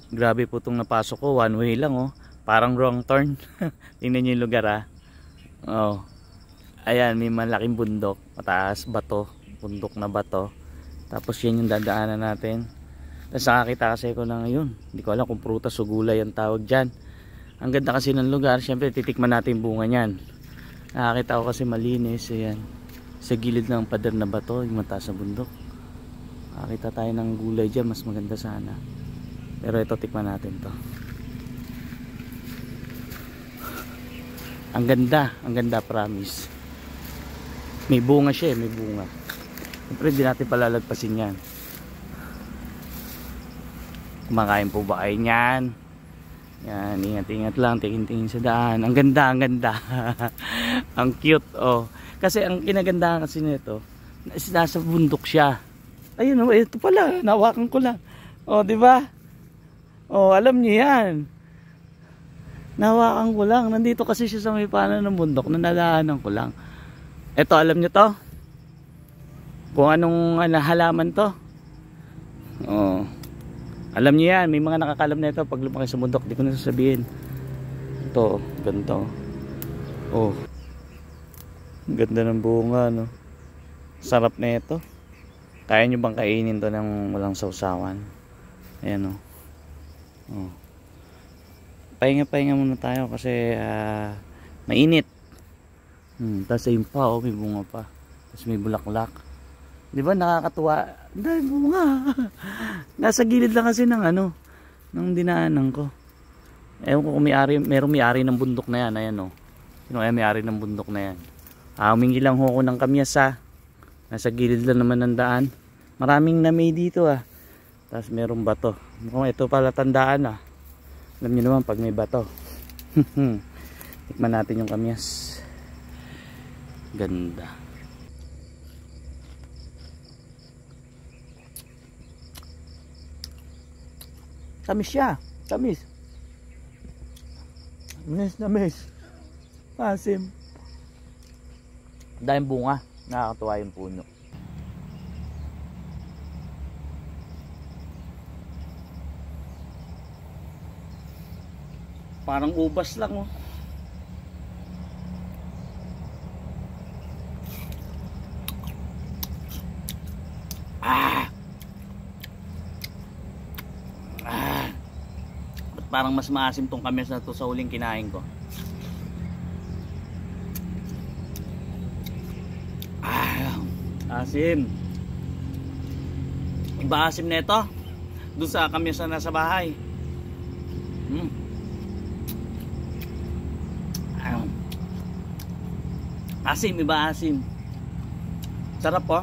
Grabe po itong napasok ko, one way lang oh. Parang wrong turn. Tingnan nyo yung lugar ah. Oh. Ayan, may malaking bundok, mataas, bato, bundok na bato. Tapos yan yung dadaanan natin. Tapos nakakita kasi ko na ngayon, hindi ko alam kung prutas o gulay ang tawag dyan. Ang ganda kasi ng lugar, syempre titikman natin bunga nyan. Nakakita ko kasi malinis, ayan. Sa gilid ng pader na bato, yung mataas na bundok. Nakakita tayo ng gulay dyan, mas maganda sana. Pero ito, tikman natin to. Ang ganda promise. May bunga siya, may bunga. Siyempre hindi natin palalagpasin yan. Kumakain po ba kayo niyan? Yan, ingat-ingat lang, tingin-tingin sa daan. Ang ganda, ang ganda. Ang cute, oh. Kasi ang kinagandahan kasi nito, nasa bundok siya. Ayun, oh, ito pala, nawakan ko lang. Oh, di ba? Oh, alam niyo yan. Nawakan ko lang. Nandito kasi siya sa may panan ng bundok, nanalaanan ko lang. Ito, alam niyo to? Kung anong halaman to? Oh. Alam niyo yan, may mga nakakalam na ito pag lumaki sa bundok, di ko na sasabihin. Ito, ganito. Oh. Ganda ng bunga, no. Sarap na ito. Kaya nyo bang kainin to ng walang sausawan? Ayan, oh. Oh. Pahinga-pahinga muna tayo kasi mainit. Tapos ayun pa, oh, may bunga pa. Tapos may bulaklak. Di ba nakakatuwa? Dahil bunga. Nasa gilid lang kasi ng ng dinaanan ko. Ewan ko kung merong may-ari ng bundok na yan. Ayan o. Sino kaya may-ari ng bundok na yan? Humingi lang ho ko ng kamyas ha. Nasa gilid lang naman ng daan. Maraming namay dito ah. Tapos merong bato. Mukhang ito pala tandaan ah. Alam nyo naman pag may bato. Tikman natin yung kamyas. Ganda. Tamis siya. Tamis. Tamis na tamis. Asim. Dahil bunga. Nakakatuwa yung puno. Parang ubas lang oh. Parang mas maasim tong kamyas na to sa huling kinain ko. Asim. Iba asim na ito doon sa kamyas na nasa bahay. Asim, iba asim. Sarap po.